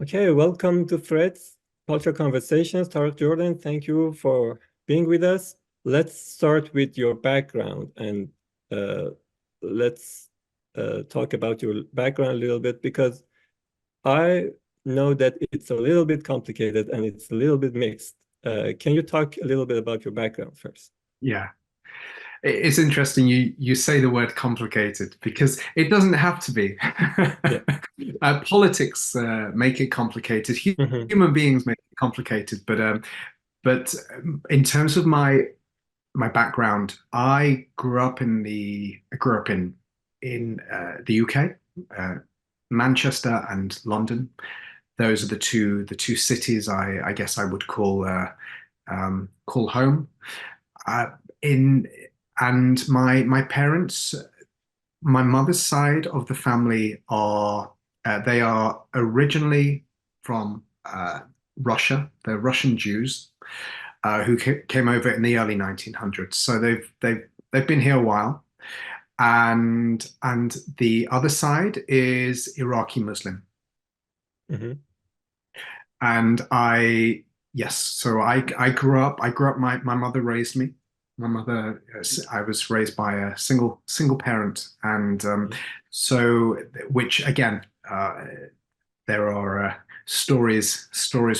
Okay, welcome to Threads Culture Conversations. Tariq Jordan, thank you for being with us. Let's start with your background and uh, let's talk about your background a little bit because I know that it's a little bit complicated and it's a little bit mixed. Can you talk a little bit about your background first? Yeah, it's interesting you say the word complicated because it doesn't have to be. Yeah. Politics make it complicated. Hmm. Human beings make it complicated. But in terms of my background, I grew up in the UK, uh, Manchester and London. Those are the two cities I guess I would call home. Uh, in and my parents, my mother's side of the family are they are originally from Russia. They're Russian Jews who came over in the early 1900s. So they've been here a while. And the other side is Iraqi Muslim. Hmm. And yes, so I grew up, my mother raised me. My mother, I was raised by a single parent. And so, which again, there are stories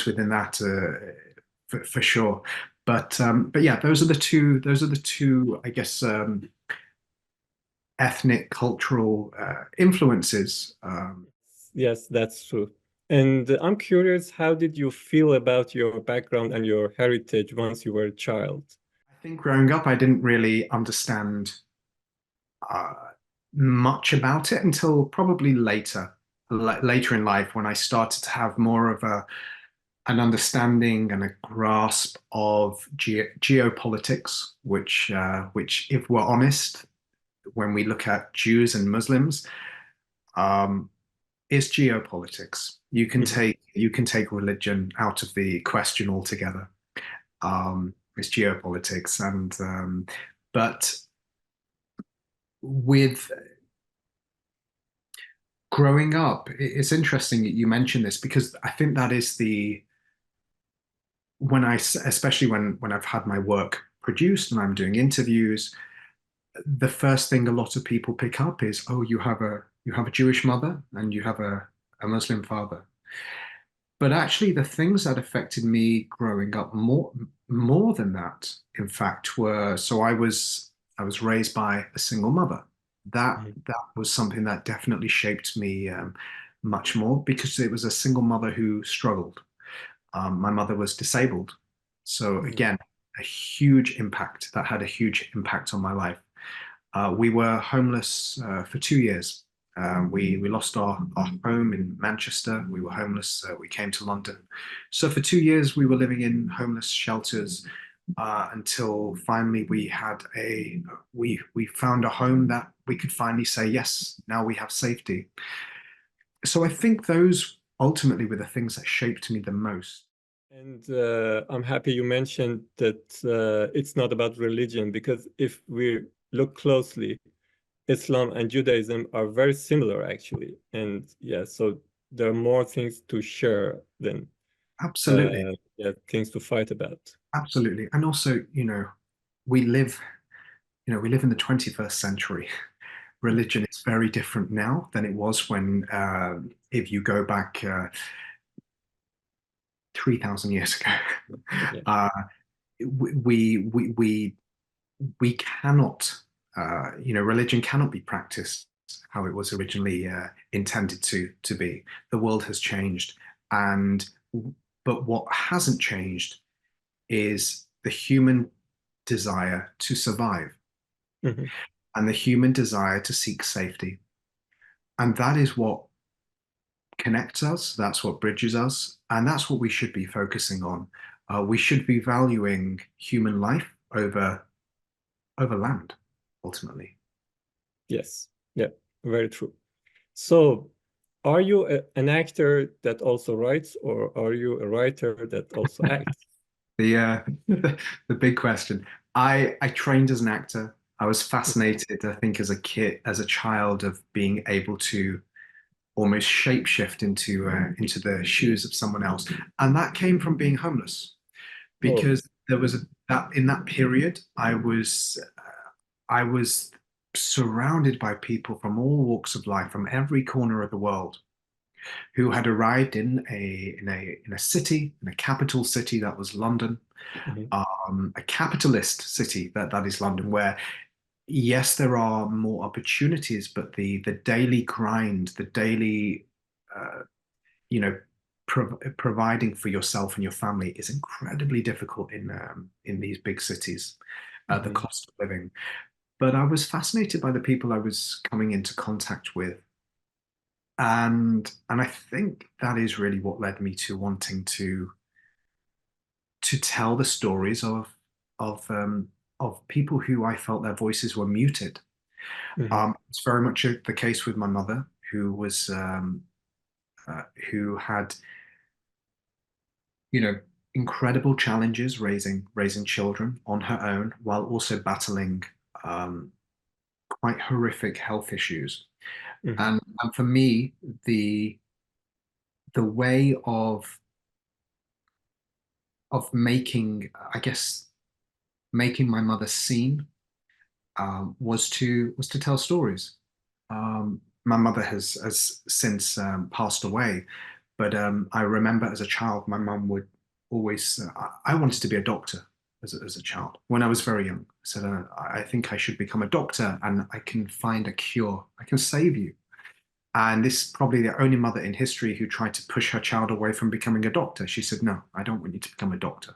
within that for sure. But yeah, those are the two, I guess, ethnic cultural influences. Yes, that's true. And I'm curious, how did you feel about your background and your heritage once you were a child? I think growing up, I didn't really understand uh, much about it until probably later in life when I started to have more of an understanding and a grasp of geopolitics, which, if we're honest, when we look at Jews and Muslims, um, is geopolitics. Mhm. You can take religion out of the question altogether. It's geopolitics, and but with growing up, it's interesting that you mention this because I think that is the when especially when I've had my work produced and I'm doing interviews, the first thing a lot of people pick up is, oh, you have a Jewish mother and you have a Muslim father. But actually, the things that affected me growing up more than that, in fact, were so I was raised by a single mother. Mhm. That was something that definitely shaped me much more because it was a single mother who struggled. My mother was disabled, so Mhm. again, a huge impact. That had a huge impact on my life. We were homeless for 2 years. We lost our home in Manchester. We were homeless. We came to London. So for 2 years, we were living in homeless shelters until finally we found a home that we could finally say, yes, now we have safety. So I think those ultimately were the things that shaped me the most. And I'm happy you mentioned that it's not about religion because if we look closely, Islam and Judaism are very similar actually. And yeah, so there are more things to share than Absolutely, yeah, things to fight about. absolutely. And also, we live, we live in the 21st century. Religion is very different now than it was when, if you go back 3,000 years ago. Yeah. uh, we we cannot, religion cannot be practiced how it was originally intended to be. The world has changed, and but what hasn't changed is the human desire to survive Mhm. and the human desire to seek safety. And that is what connects us, that's what bridges us, and that's what we should be focusing on. We should be valuing human life over land, ultimately. Yes. Yeah, very true. So, are you an actor that also writes, or are you a writer that also acts? The the big question. I trained as an actor. I was fascinated, I think, as a kid, as a child, of being able to almost shapeshift into the shoes of someone else, and that came from being homeless Oh. because there was that in that period I was surrounded by people from all walks of life, from every corner of the world, who had arrived in a city, in a capital city that was London, Mhm. a capitalist city that is London, where yes, there are more opportunities, but the daily grind, the daily uh, you know providing for yourself and your family is incredibly difficult in these big cities. The Mhm. cost of living. But I was fascinated by the people I was coming into contact with, and I think that is really what led me to wanting to tell the stories of people who I felt their voices were muted. Mhm. It's very much the case with my mother, uh, who had, incredible challenges raising children on her own, while also battling um, quite horrific health issues. Mhm. And for me, the way of making, I guess, making my mother seen, was to tell stories. My mother has since passed away, but I remember as a child, my mum would always. I wanted to be a doctor as a child when I was very young. I said, I think I should become a doctor, and I can find a cure. I can save you. And this is probably the only mother in history who tried to push her child away from becoming a doctor. She said, "No, I don't want you to become a doctor."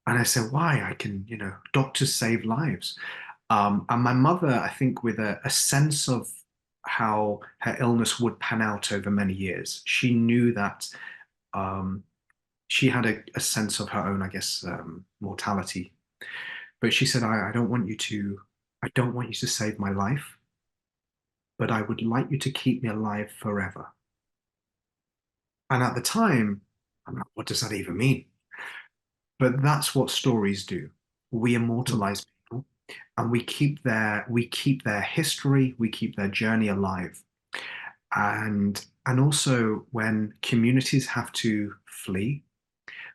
And I said, "Why? I can, doctors save lives." And my mother, I think, with a sense of how her illness would pan out over many years, she knew that um, she had a sense of her own, I guess, mortality. But she said, I don't want you to save my life, but I would like you to keep me alive forever." And at the time, I'm like, what does that even mean? But that's what stories do. We Mhm. immortalize people, and we keep their history, we keep their journey alive. And also when communities have to flee,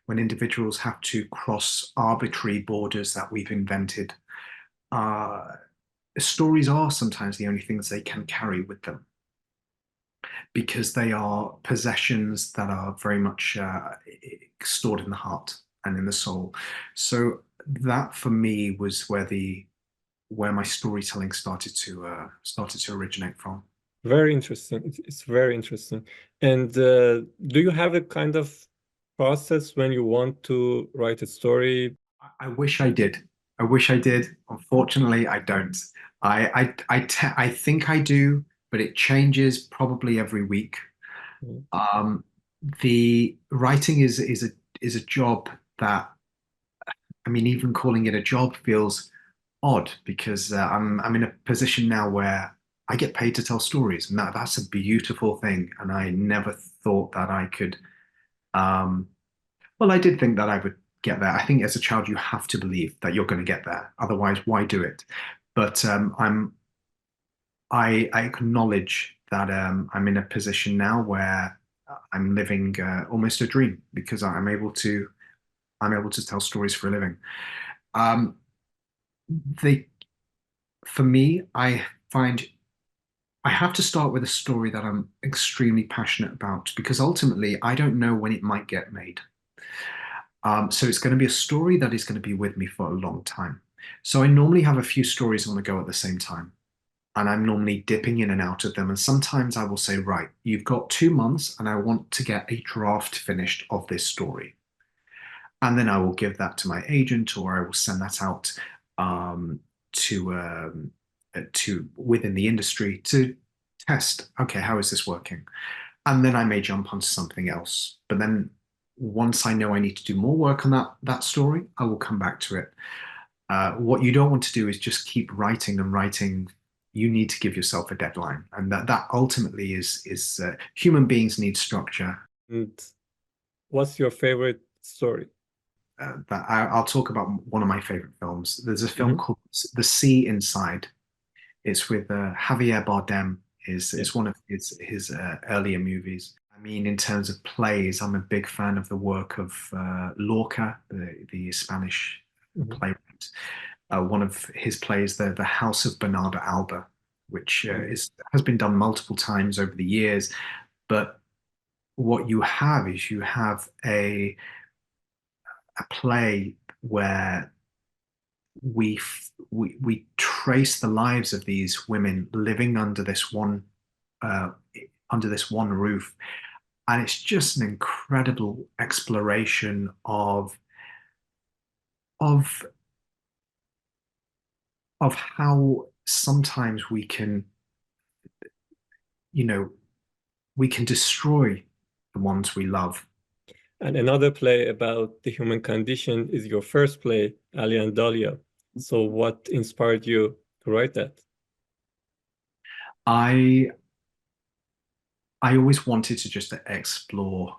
when individuals have to cross arbitrary borders that we've invented, uh, stories are sometimes the only things they can carry with them, because they are possessions that are very much stored in the heart and in the soul. So that for me was where my storytelling started to originate from. Very interesting. It's very interesting. And do you have a kind of process when you want to write a story? I wish I did. I wish I did. Unfortunately, I don't. I think I do, but it changes probably every week. Mhm. Um, the writing is a job that, I mean, even calling it a job feels odd, because I'm in a position now where I get paid to tell stories, and that's a beautiful thing. And I never thought that I could. Um, well, I did think that I would get there. I think as a child you have to believe that you're going to get there. Otherwise, why do it? But I acknowledge that I'm in a position now where I'm living almost a dream, because I'm able to tell stories for a living. Um, they For me, I find I have to start with a story that I'm extremely passionate about, because ultimately I don't know when it might get made. So it's going to be a story that is going to be with me for a long time. So I normally have a few stories on the go at the same time, and I'm normally dipping in and out of them. And sometimes I will say, right, you've got 2 months, and I want to get a draft finished of this story. And then I will give that to my agent, or I will send that out um, to within the industry to test. Okay, how is this working? And then I may jump onto something else. But then once I know I need to do more work on that story, I will come back to it. What you don't want to do is just keep writing and writing. You need to give yourself a deadline, and that ultimately is human beings need structure. And what's your favorite story? I'll talk about one of my favorite films. There's a film Mhm. called The Sea Inside. It's with Javier Bardem Yeah. is one of his earlier movies. I mean, in terms of plays, I'm a big fan of the work of Lorca, the Spanish Mhm. playwright. One of his plays, the House of Bernarda Alba, which is has been done multiple times over the years. But what you have is you have a play where we trace the lives of these women living uh, under this one roof, and it's just an incredible exploration of how sometimes we can, you know, we can destroy the ones we love. And another play about the human condition is your first play, Ali and Dahlia. So what inspired you to write that? I I always wanted to just explore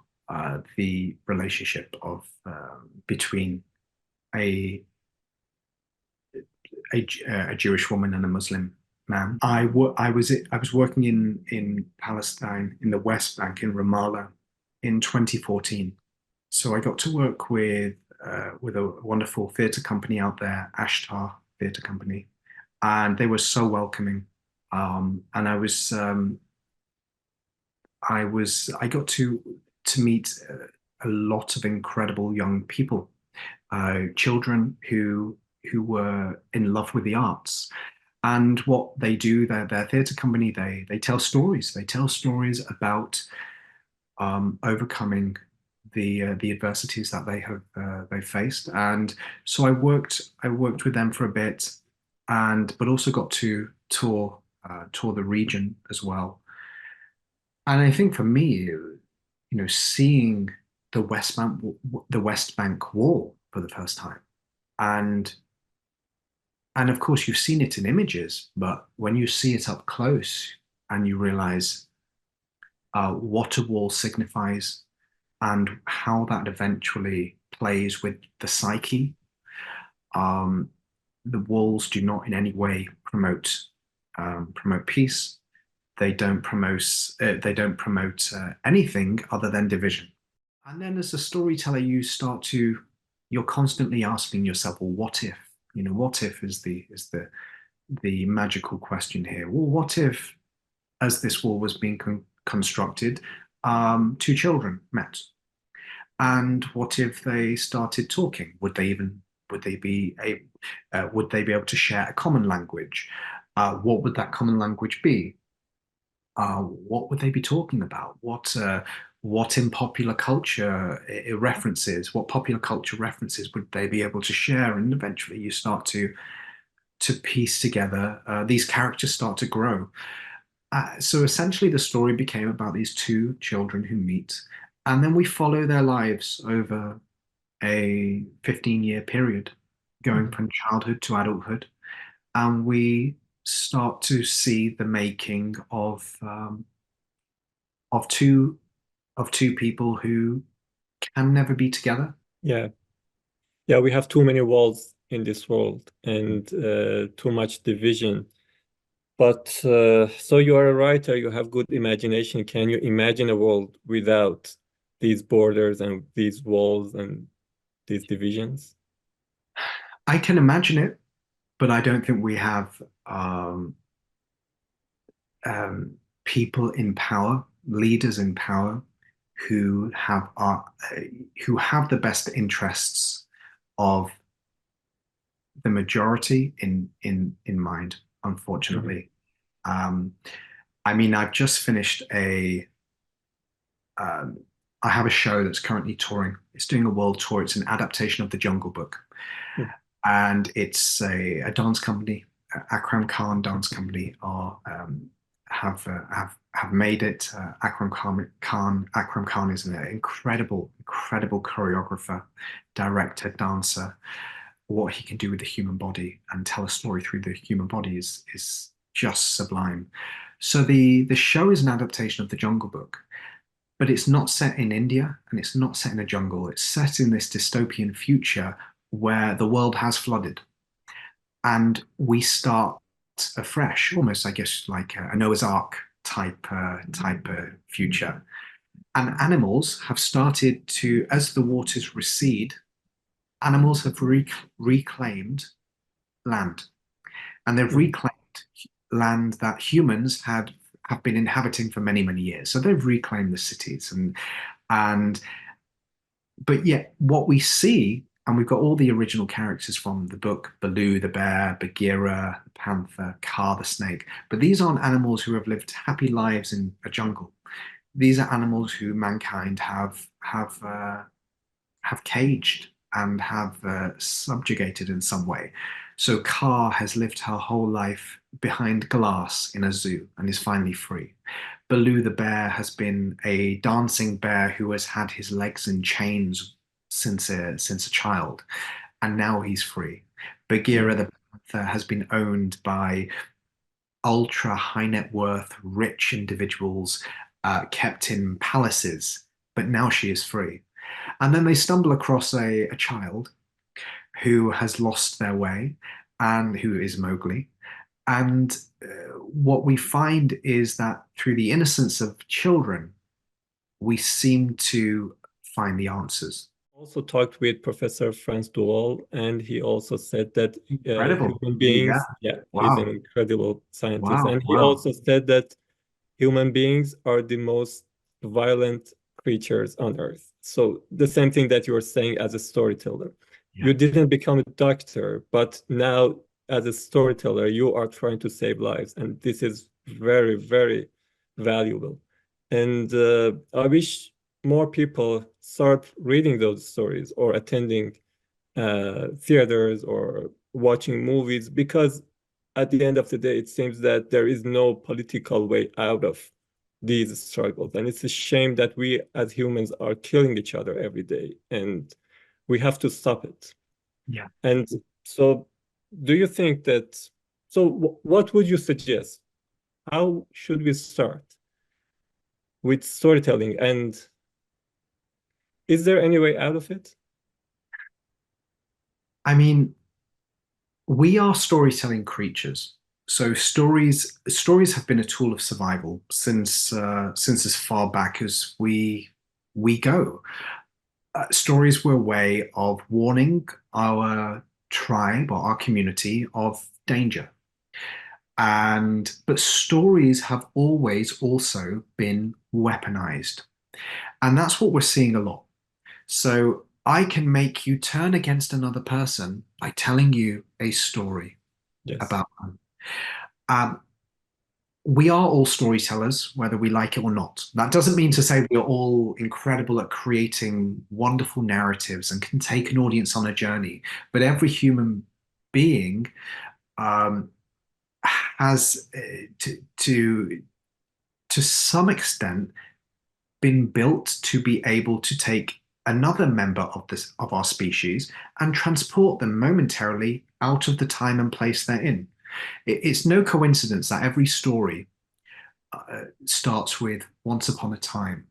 the relationship of between a, a Jewish woman and a Muslim man. I was working in Palestine in the West Bank in Ramallah in 2014. So I got to work with a wonderful theatre company out there, Ashtar Theatre Company, and they were so welcoming. And I got to meet a lot of incredible young people, children who were in love with the arts. And what they do, their theatre company, they tell stories. They tell stories about overcoming the adversities that they faced. And so I worked with them for a bit, and but also got to tour the region as well. And I think for me, seeing the West Bank Wall for the first time, and and of course you've seen it in images, but when you see it up close and you realize what a wall signifies and how that eventually plays with the psyche, um, the walls do not in any way promote peace. They don't promote anything other than division. And then as a storyteller, you're constantly asking yourself, well, what if? What if is the magical question here. Well, what if, as this wall was being constructed, two children met? And what if they started talking? Would they be a would they be able to share a common language? What would that common language be? What would they be talking about? What in popular culture references? What popular culture references would they be able to share? And eventually, you start to piece together. These characters start to grow. So essentially, the story became about these two children who meet, and then we follow their lives over a 15-year period, going Mhm. from childhood to adulthood, and we start to see the making of two people who can never be together. Yeah. Yeah, we have too many walls in this world and too much division. But so you are a writer, you have good imagination. Can you imagine a world without these borders and these walls and these divisions? I can imagine it, but I don't think we have um, people in power, leaders in power, who have our, who have the best interests of the majority in mind. Mhm. Unfortunately, um, I mean, I've just finished a. Um, I have a show that's currently touring. It's doing a world tour. It's an adaptation of the Jungle Book, Mm. and it's a dance company, Akram Khan Dance Company, are have made it. Akram Khan is an incredible choreographer, director, dancer. What he can do with the human body and tell a story through the human body is just sublime. So the show is an adaptation of the Jungle Book, but it's not set in India and it's not set in a jungle. It's set in this dystopian future where the world has flooded and we start afresh, almost, I guess, like a Noah's Ark. type future. And animals have started to, as the waters recede, animals have reclaimed land, and they've Mhm. reclaimed land that humans have been inhabiting for many, many years. So they've reclaimed the cities, and but yet what we see, and we've got all the original characters from the book: Baloo the bear, Bagheera the panther, Kaa the snake. But these aren't animals who have lived happy lives in a jungle. These are animals who mankind have caged and have subjugated in some way. So Kaa has lived her whole life behind glass in a zoo and is finally free. Baloo the bear has been a dancing bear who has had his legs in chains since a child, and now he's free. Yeah. Bagheera the panther has been owned by ultra high net worth, rich individuals, kept in palaces, but now she is free. And then they stumble across a child who has lost their way and who is Mowgli. And what we find is that through the innocence of children, we seem to find the answers. Also talked with Professor Franz Duval, and he also said that Incredible. human Yeah. beings, yeah, he's an Wow. incredible scientist, Wow. and he Wow. also said that human beings are the most violent creatures on earth. So the same thing that you were saying as a storyteller. Yeah. You didn't become a doctor, but now as a storyteller, you are trying to save lives. And this is very, very valuable. And I wish more people start reading those stories or attending theaters or watching movies, because at the end of the day, it seems that there is no political way out of these struggles. And it's a shame that we as humans are killing each other every day, and we have to stop it. Yeah. And so, do you think that? So, what would you suggest? How should we start with storytelling? And is there any way out of it? I mean, we are storytelling creatures. So stories have been a tool of survival since as far back as we go. Stories were a way of warning our tribe or our community of danger. And but stories have always also been weaponized. And that's what we're seeing a lot. So I can make you turn against another person by telling you a story Yes. about them. Um, we are all storytellers, whether we like it or not. That doesn't mean to say we're all incredible at creating wonderful narratives and can take an audience on a journey. But every human being um, has, to some extent, been built to be able to take another member of our species and transport them momentarily out of the time and place they're in. It's no coincidence that every story starts with once upon a time.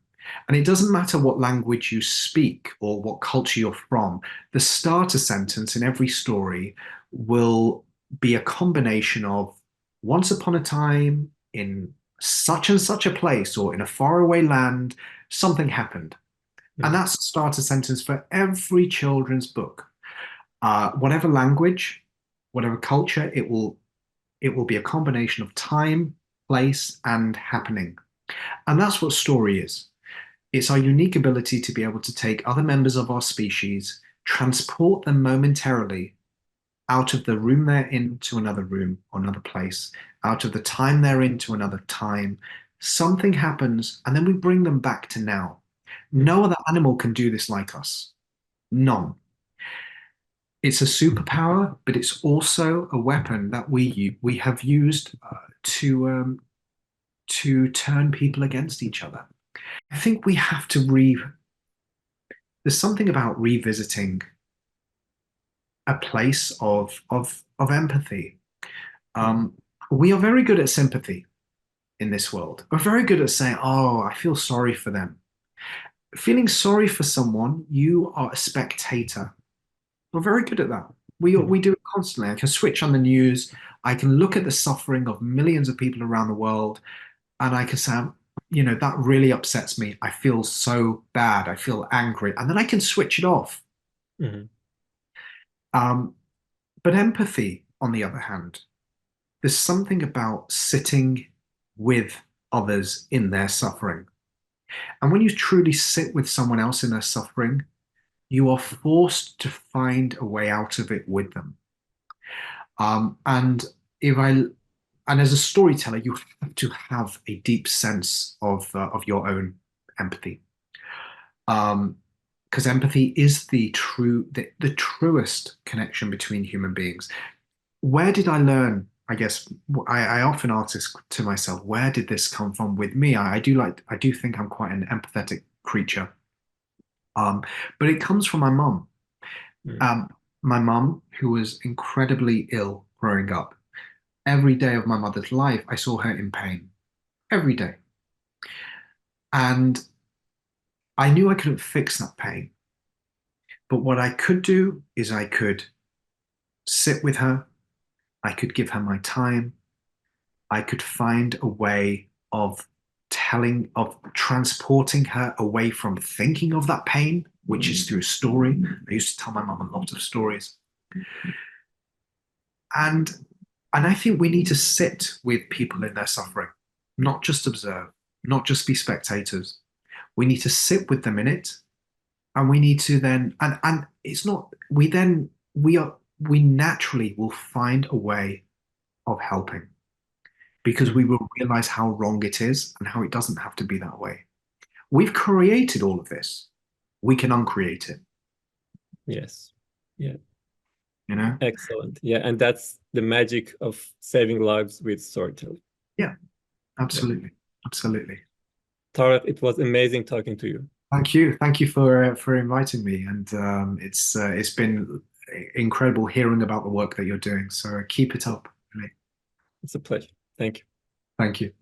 And it doesn't matter what language you speak or what culture you're from, the starter sentence in every story will be a combination of once upon a time in such and such a place or in a faraway land, something happened. And Mhm. that's a starter sentence for every children's book. Whatever language, whatever culture, it will be a combination of time, place, and happening. And that's what story is. It's our unique ability to be able to take other members of our species, transport them momentarily out of the room they're in to another room or another place, out of the time they're in to another time. Something happens, and then we bring them back to now. No other animal can do this like us. None. It's a superpower, but it's also a weapon that we have used to turn people against each other. I think we have to there's something about revisiting a place of empathy. Mhm. Um, we are very good at sympathy in this world. We're very good at saying, "Oh, I feel sorry for them." Feeling sorry for someone, you are a spectator. We're very good at that. We Mhm. do it constantly. I can switch on the news. I can look at the suffering of millions of people around the world, and I can say, you know, that really upsets me. I feel so bad. I feel angry. And then I can switch it off. Mhm. Um, but empathy, on the other hand, there's something about sitting with others in their suffering. And when you truly sit with someone else in their suffering, you are forced to find a way out of it with them. And if I and as a storyteller, you have to have a deep sense of your own empathy. Because empathy is the truest connection between human beings. Where did I learn? I guess I often ask this to myself, where did this come from with me? I do think I'm quite an empathetic creature. Um, but it comes from my mum. Mhm. Um, my mum, who was incredibly ill growing up. Every day of my mother's life, I saw her in pain. Every day. And I knew I couldn't fix that pain. But what I could do is I could sit with her, I could give her my time, I could find a way of transporting her away from thinking of that pain, which is through story. I used to tell my mum a lot of stories. And and I think we need to sit with people in their suffering, not just observe, not just be spectators. We need to sit with them in it, and we need to then and it's not we then we naturally will find a way of helping because we Mhm. will realize how wrong it is and how it doesn't have to be that way. We've created all of this. We can uncreate it, Yes. Yeah. you know? Excellent. Yeah, and that's the magic of saving lives with storytelling. Yeah, Yeah. absolutely. Absolutely. Tariq, it was amazing talking to you. Thank you. Thank you for inviting me. And it's been incredible hearing about the work that you're doing. So keep it up. Really. It's a pleasure. Thank you. Thank you.